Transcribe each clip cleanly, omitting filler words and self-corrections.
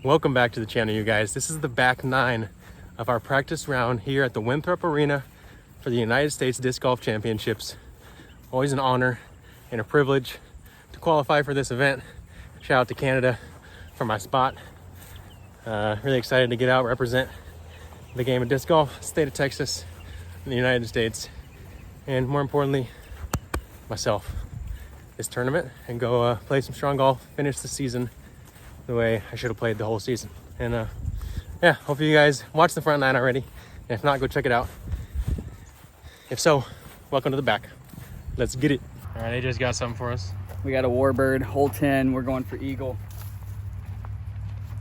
Welcome back to the channel, you guys. This is the back 9 of our practice round here at the Winthrop Arena for the United States Disc Golf Championships. Always an honor and a privilege to qualify for this event. Shout out to Canada for my spot. Really excited to get out, represent the game of disc golf, state of Texas, in the United States, and more importantly, myself, this tournament, and go play some strong golf, finish the season the way I should have played the whole season. And yeah, hopefully you guys watched the front 9 already. And if not, go check it out. If so, welcome to the back. Let's get it. All right, AJ's got something for us. We got a Warbird, hole 10. We're going for Eagle.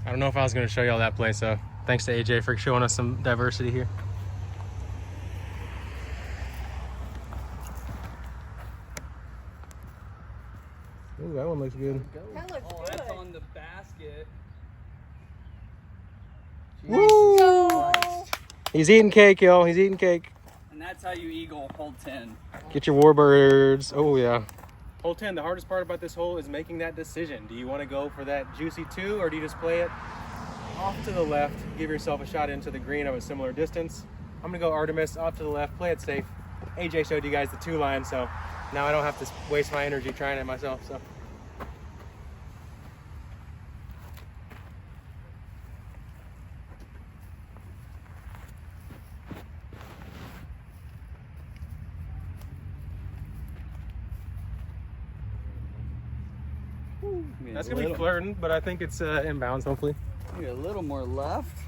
I don't know if I was going to show y'all that play, so thanks to AJ for showing us some diversity here. Ooh, that one looks good. That looks good. That's on the basket. Woo! He's eating cake, y'all. He's eating cake. And that's how you eagle hole 10. Get your Warbirds. Oh, yeah. Hole 10, the hardest part about this hole is making that decision. Do you want to go for that juicy 2, or do you just play it off to the left, give yourself a shot into the green of a similar distance? I'm going to go Artemis off to the left, play it safe. AJ showed you guys the 2 line, so now I don't have to waste my energy trying it myself. So. That's gonna be flirting, but I think it's inbounds, hopefully. Maybe a little more left.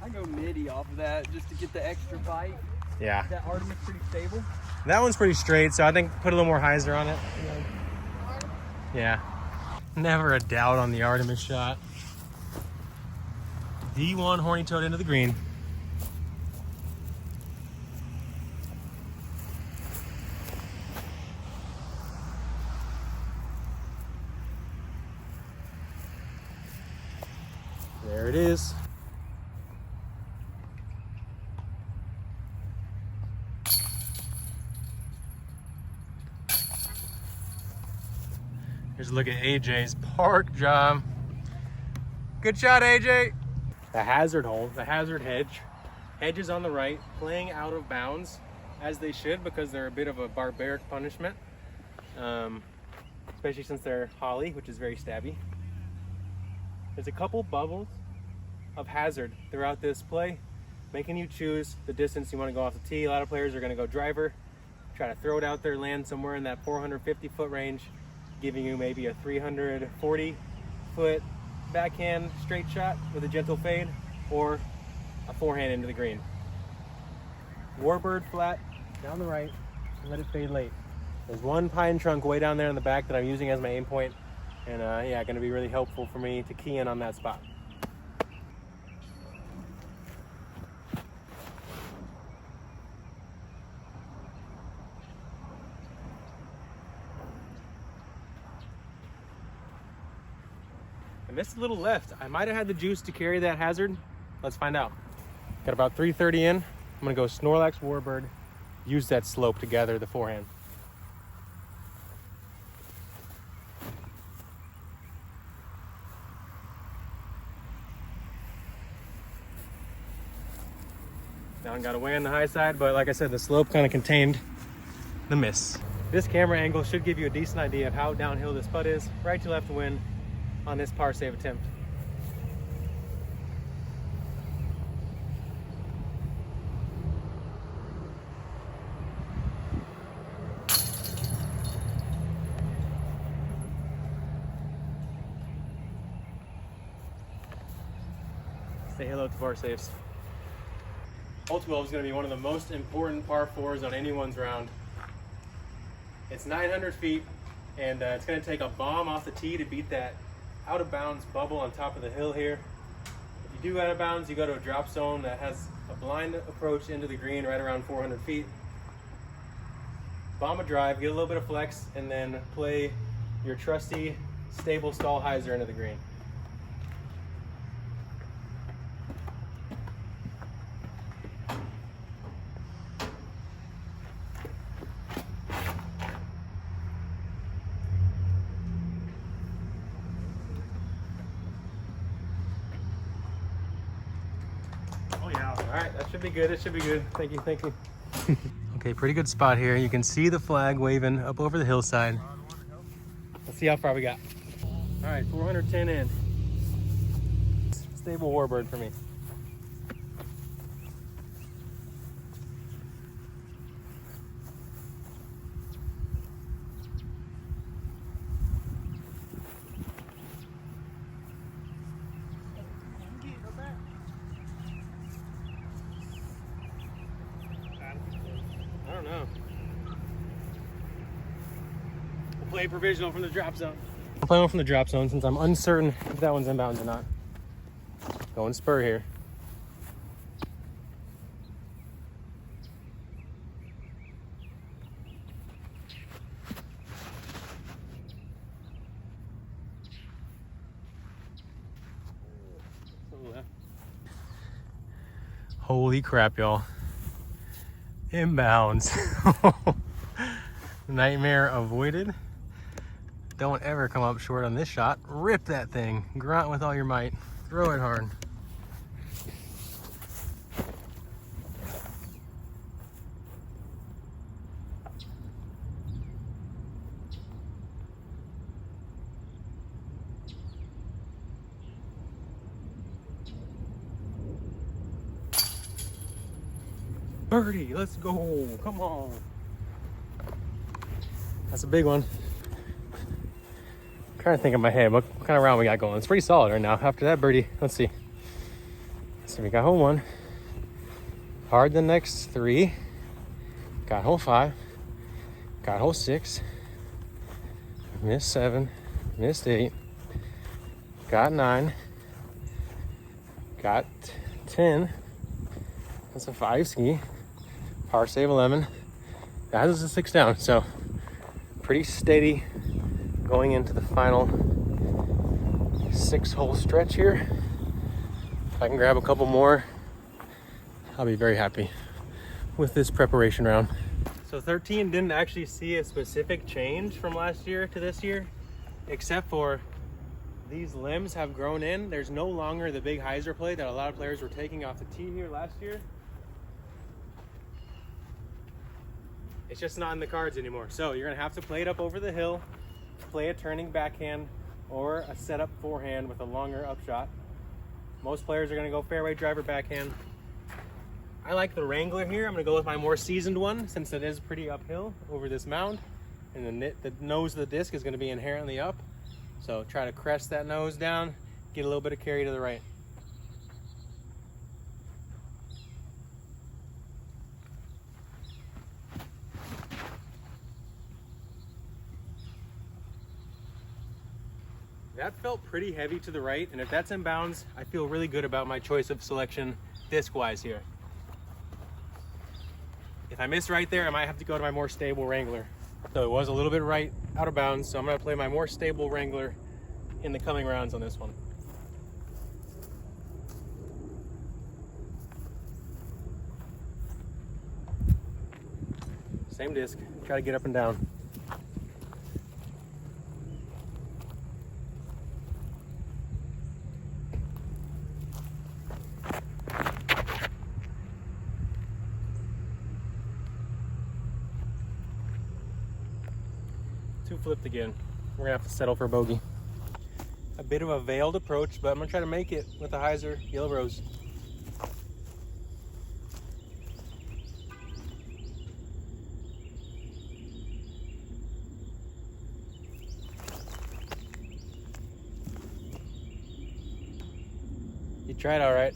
I go midi off of that just to get the extra bite. Yeah. That Artemis pretty stable. That one's pretty straight, so I think put a little more hyzer on it. Yeah. Never a doubt on the Artemis shot. D1 horny toad into the green. There it is. Here's a look at AJ's park job. Good shot, AJ. The hazard hole, the hazard hedge. Hedges on the right, playing out of bounds, as they should, because they're a bit of a barbaric punishment. Especially since they're holly, which is very stabby. There's a couple bubbles of hazard throughout this play, making you choose the distance you want to go off the tee. A lot of players are going to go driver, try to throw it out there, land somewhere in that 450 foot range, giving you maybe a 340 foot backhand straight shot with a gentle fade, or a forehand into the green. Warbird flat down the right, let it fade late. There's one pine trunk way down there in the back that I'm using as my aim point, and yeah, going to be really helpful for me to key in on that spot. I missed a little left. I might have had the juice to carry that hazard. Let's find out. Got about 330 in. I'm gonna go Snorlax Warbird, use that slope to gather the forehand. Down got away on the high side, but like I said, the slope kind of contained the miss. This camera angle should give you a decent idea of how downhill this putt is. Right to left win on this par save attempt. Say hello to par saves. Hole 12 is going to be one of the most important par 4s on anyone's round. It's 900 feet, and it's going to take a bomb off the tee to beat that out of bounds bubble on top of the hill here. If you do out of bounds, you go to a drop zone that has a blind approach into the green right around 400 feet. Bomb a drive, get a little bit of flex, and then play your trusty stable stall hyzer into the green. All right, that should be good. It should be good. Thank you, thank you. Okay, pretty good spot here. You can see the flag waving up over the hillside. Let's see how far we got. All right, 410 in. Stable warbird for me. I don't know. We'll play provisional from the drop zone. I'll play one from the drop zone since I'm uncertain if that one's inbounds or not. Going spur here. Holy crap, y'all. Inbounds. Nightmare avoided. Don't ever come up short on this shot. Rip that thing. Grunt with all your might. Throw it hard. Birdie, let's go. Come on. That's a big one. I'm trying to think in my head what kind of round we got going. It's pretty solid right now. After that birdie, let's see. So we got hole 1. Hard the next 3. Got hole 5. Got hole 6. Missed 7. Missed 8. Got 9. Got 10. That's a 5 ski. Par save 11. That is a 6 down. So pretty steady going into the final 6-hole stretch here. If I can grab a couple more, I'll be very happy with this preparation round. So 13 didn't actually see a specific change from last year to this year, except for these limbs have grown in. There's no longer the big hyzer plate that a lot of players were taking off the tee here last year. It's just not in the cards anymore. So you're gonna have to play it up over the hill, play a turning backhand or a setup forehand with a longer upshot. Most players are gonna go fairway driver backhand. I like the Wrangler here. I'm gonna go with my more seasoned one since it is pretty uphill over this mound. And the nose of the disc is gonna be inherently up. So try to crest that nose down, get a little bit of carry to the right. That felt pretty heavy to the right, and if that's in bounds, I feel really good about my choice of selection disc-wise here. If I miss right there, I might have to go to my more stable Wrangler. So it was a little bit right out of bounds, so I'm gonna play my more stable Wrangler in the coming rounds on this one. Same disc, try to get up and down. Two flipped again. We're gonna have to settle for bogey. A bit of a veiled approach, but I'm gonna try to make it with the hyzer yellow rose. You tried all right.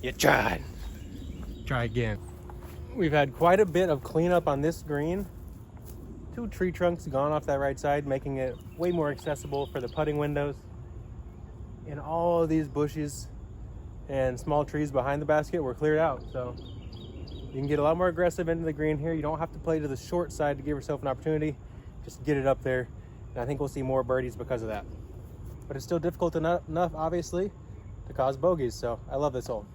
You tried. Try again. We've had quite a bit of cleanup on this green. 2 tree trunks gone off that right side, making it way more accessible for the putting windows. And all of these bushes and small trees behind the basket were cleared out. So you can get a lot more aggressive into the green here. You don't have to play to the short side to give yourself an opportunity. Just get it up there. And I think we'll see more birdies because of that. But it's still difficult enough, obviously, to cause bogeys. So I love this hole.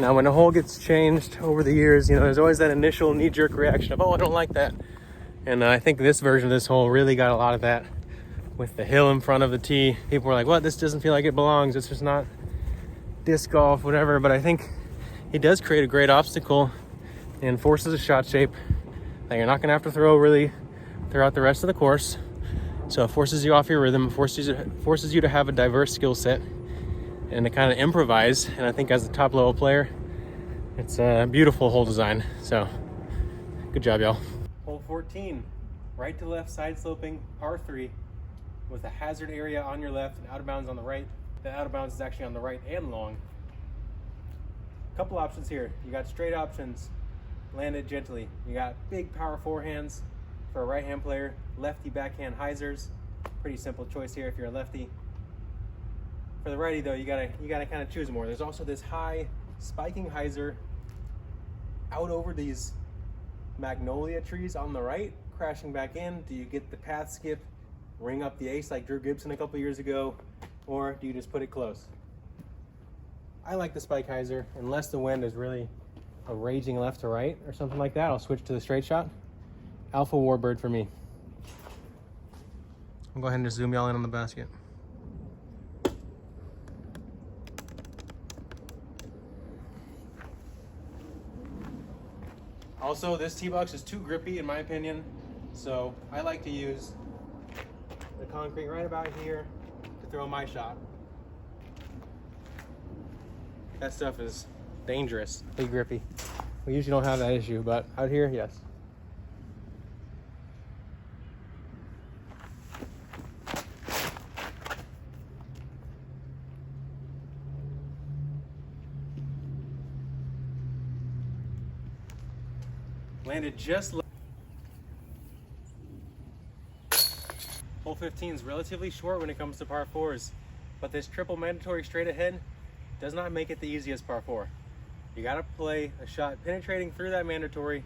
Now, when a hole gets changed over the years, you know, there's always that initial knee-jerk reaction of, oh, I don't like that. And I think this version of this hole really got a lot of that with the hill in front of the tee. People were like, what, this doesn't feel like it belongs. It's just not disc golf, whatever. But I think it does create a great obstacle and forces a shot shape that you're not gonna have to throw really throughout the rest of the course. So it forces you off your rhythm, it forces you to have a diverse skill set and to kind of improvise. And I think as a top level player, it's a beautiful hole design. So good job, y'all. Hole 14, right to left side sloping par 3 with a hazard area on your left and out of bounds on the right. The out of bounds is actually on the right and long. Couple options here. You got straight options, land it gently. You got big power forehands for a right hand player, lefty backhand hyzers. Pretty simple choice here if you're a lefty. For the righty though, you gotta kind of choose more. There's also this high spiking hyzer out over these magnolia trees on the right, crashing back in. Do you get the path skip, ring up the ace like Drew Gibson a couple years ago, or do you just put it close? I like the spike hyzer unless the wind is really a raging left to right or something like that. I'll switch to the straight shot. Alpha Warbird for me. I'll go ahead and just zoom y'all in on the basket. Also, this tee box is too grippy in my opinion, so I like to use the concrete right about here to throw my shot. That stuff is dangerous, big grippy. We usually don't have that issue, but out here, yes. Landed just low. Hole 15 is relatively short when it comes to par 4s, but this triple mandatory straight ahead does not make it the easiest par 4. You gotta play a shot penetrating through that mandatory,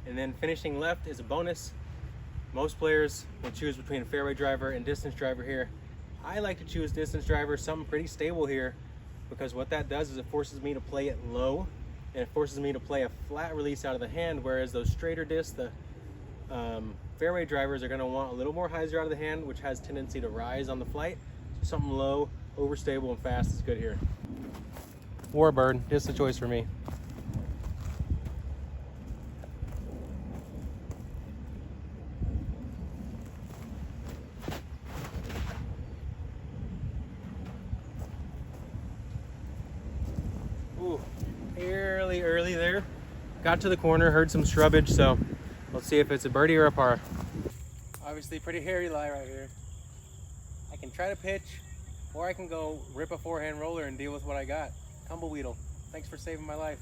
and then finishing left is a bonus. Most players will choose between a fairway driver and distance driver here. I like to choose distance driver, something pretty stable here, because what that does is it forces me to play it low, and it forces me to play a flat release out of the hand, whereas those straighter discs, the fairway drivers are gonna want a little more hyzer out of the hand, which has tendency to rise on the flight. So something low, overstable, and fast is good here. Warbird, just a choice for me. Ooh, early there. Got to the corner, heard some shrubbage, so let's see if it's a birdie or a par. Obviously pretty hairy lie right here. I can try to pitch, or I can go rip a forehand roller and deal with what I got. Tumbleweedle, thanks for saving my life.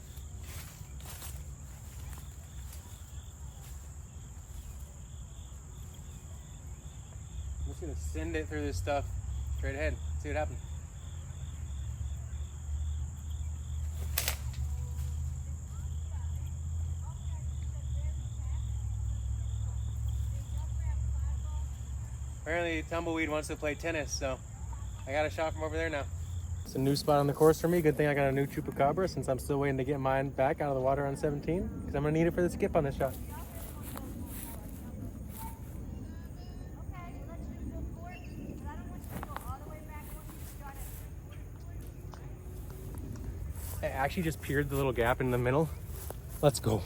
I'm just gonna send it through this stuff straight ahead, see what happens. Apparently Tumbleweed wants to play tennis, so I got a shot from over there now. It's a new spot on the course for me. Good thing I got a new Chupacabra since I'm still waiting to get mine back out of the water on 17, because I'm gonna need it for the skip on this shot. I actually just peered the little gap in the middle. Let's go.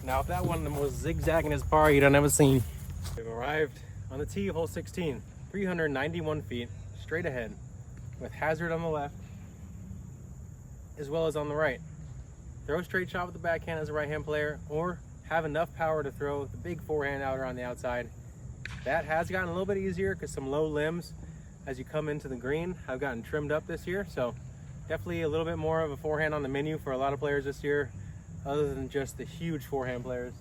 Now, if that one was zigzagging his par, you'd have never seen. We've arrived on the tee, hole 16, 391 feet, straight ahead, with hazard on the left, as well as on the right. Throw a straight shot with the backhand as a right-hand player, or have enough power to throw the big forehand outer on the outside. That has gotten a little bit easier because some low limbs as you come into the green have gotten trimmed up this year, so definitely a little bit more of a forehand on the menu for a lot of players this year, other than just the huge forehand players.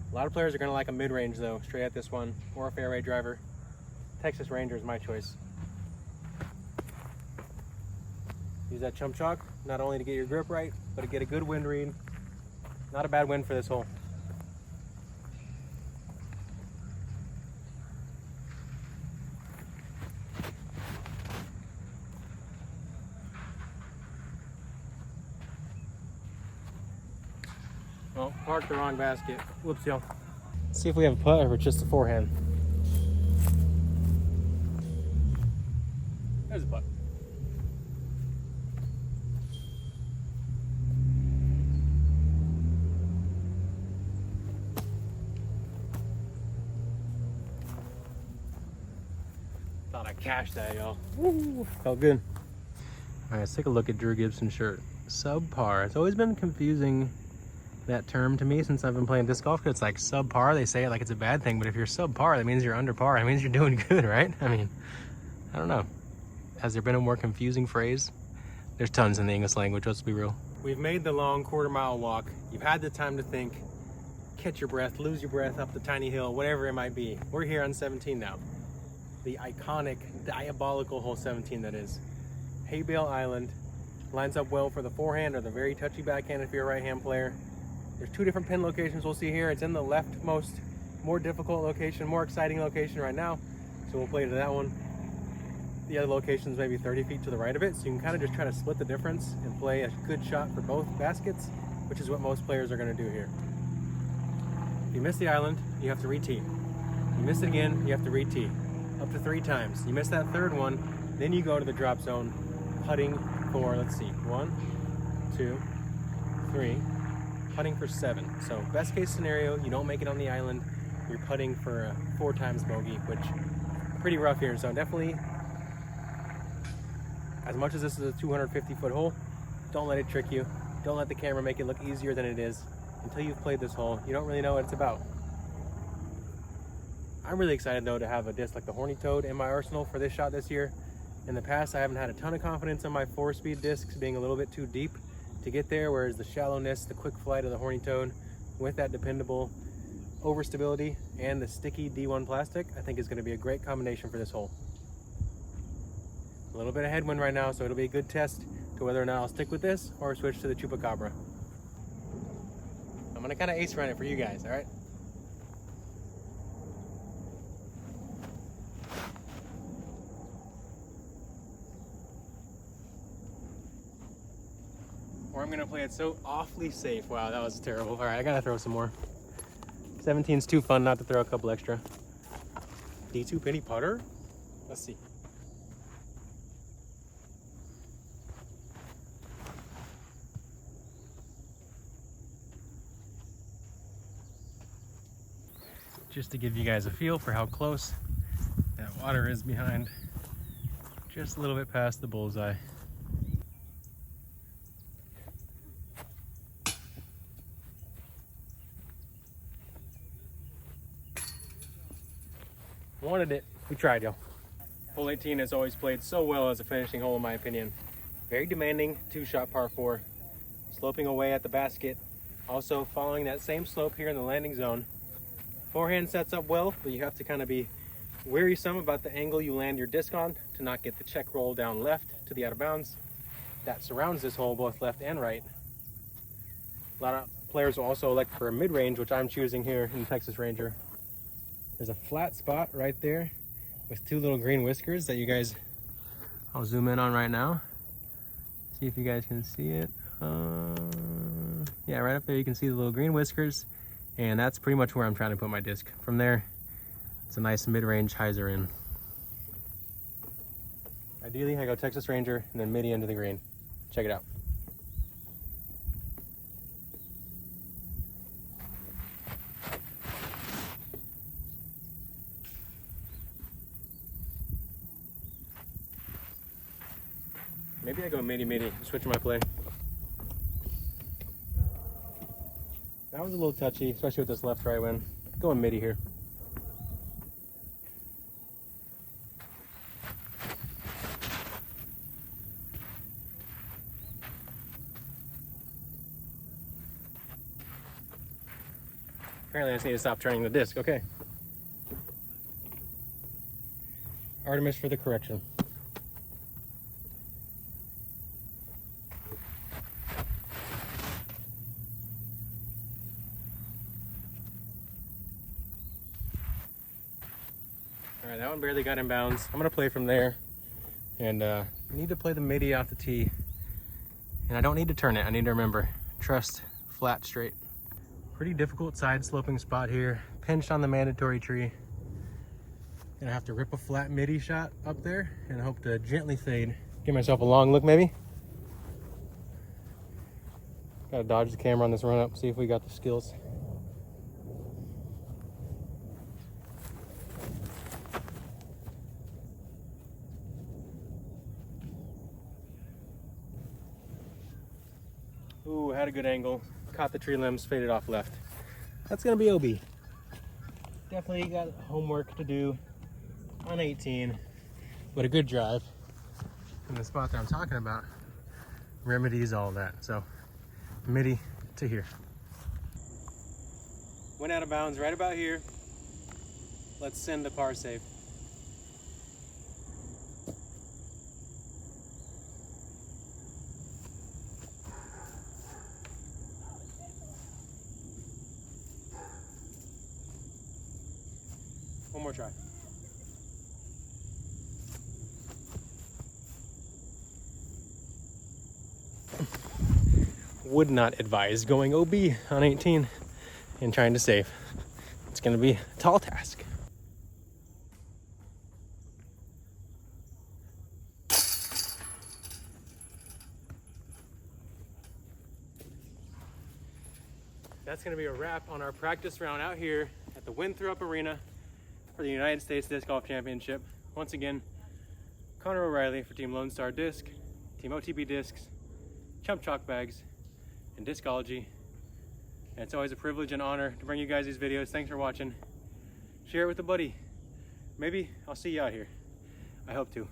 A lot of players are going to like a mid-range though, straight at this one, or a fairway driver. Texas Ranger is my choice. Use that Chump Chalk, not only to get your grip right, but to get a good wind read. Not a bad wind for this hole. Parked the wrong basket. Whoops, y'all. See if we have a putt or just a forehand. There's a putt. Thought I cashed that, y'all. Woo, felt good. All right, let's take a look at Drew Gibson's shirt. Subpar. It's always been confusing, that term, to me, since I've been playing disc golf. It's like subpar. They say it like it's a bad thing, but if you're subpar, that means you're under par. That means you're doing good, right? I mean, I don't know. Has there been a more confusing phrase? There's tons in the English language, let's be real. We've made the long quarter-mile walk. You've had the time to think, catch your breath, lose your breath up the tiny hill, whatever it might be. We're here on 17 now. The iconic, diabolical hole 17 that is. Hay Bale Island. Lines up well for the forehand or the very touchy backhand if you're a right-hand player. There's two different pin locations we'll see here. It's in the leftmost, more difficult location, more exciting location right now. So we'll play to that one. The other location is maybe 30 feet to the right of it. So you can kind of just try to split the difference and play a good shot for both baskets, which is what most players are gonna do here. If you miss the island, you have to re-tee. You miss it again, you have to re-tee. Up to 3 times. You miss that third one, then you go to the drop zone, putting for, let's see, 1, 2, 3, putting for 7. So best case scenario, you don't make it on the island, you're putting for a 4 times bogey, which pretty rough here. So definitely, as much as this is a 250-foot hole, don't let it trick you. Don't let the camera make it look easier than it is. Until you've played this hole, you don't really know what it's about. I'm really excited though to have a disc like the Horny Toad in my arsenal for this shot this year. In the past, I haven't had a ton of confidence in my 4-speed discs being a little bit too deep to get there, whereas the shallowness, the quick flight of the Horny Toad with that dependable overstability and the sticky D1 plastic, I think is going to be a great combination for this hole. A little bit of headwind right now, so it'll be a good test to whether or not I'll stick with this or switch to the Chupacabra. I'm going to kind of ace run it for you guys, all right? Or I'm gonna play it so awfully safe. Wow, that was terrible. All right, I gotta throw some more. 17's too fun not to throw a couple extra. D2 penny putter? Let's see. Just to give you guys a feel for how close that water is behind. Just a little bit past the bullseye. Wanted it. We tried, y'all. Hole 18 has always played so well as a finishing hole in my opinion. Very demanding 2-shot par 4. Sloping away at the basket. Also following that same slope here in the landing zone. Forehand sets up well, but you have to kind of be wearisome about the angle you land your disc on to not get the check roll down left to the out of bounds. That surrounds this hole both left and right. A lot of players will also elect for a mid-range, which I'm choosing here in Texas Ranger. There's a flat spot right there with 2 little green whiskers that you guys, I'll zoom in on right now. See if you guys can see it. Yeah, right up there you can see the little green whiskers, and that's pretty much where I'm trying to put my disc. From there, it's a nice mid-range hyzer in. Ideally, I go Texas Ranger and then midi into the green. Check it out. Maybe I go midi, switching my play. That was a little touchy, especially with this left-right wind. Going midi here. Apparently I just need to stop turning the disc, okay. Artemis for the correction. All right, that one barely got in bounds. I'm gonna play from there, and need to play the midi off the tee. And I don't need to turn it, I need to remember, trust flat straight. Pretty difficult side sloping spot here. Pinched on the mandatory tree. Gonna have to rip a flat midi shot up there and hope to gently fade. Give myself a long look maybe. Gotta dodge the camera on this run up, see if we got the skills. Ooh, had a good angle. Caught the tree limbs, faded off left. That's gonna be OB. Definitely got homework to do on 18, but a good drive. And the spot that I'm talking about remedies all that. So midi to here. Went out of bounds right about here. Let's send the par safe. One more try. Would not advise going OB on 18 and trying to save. It's gonna be a tall task. That's gonna be a wrap on our practice round out here at the Winthrop Arena for the United States Disc Golf Championship. Once again, Connor O'Reilly for Team Lone Star Disc, Team OTB Discs, Chump Chalk bags, and Discology. And it's always a privilege and honor to bring you guys these videos. Thanks for watching. Share it with a buddy. Maybe I'll see you out here. I hope to.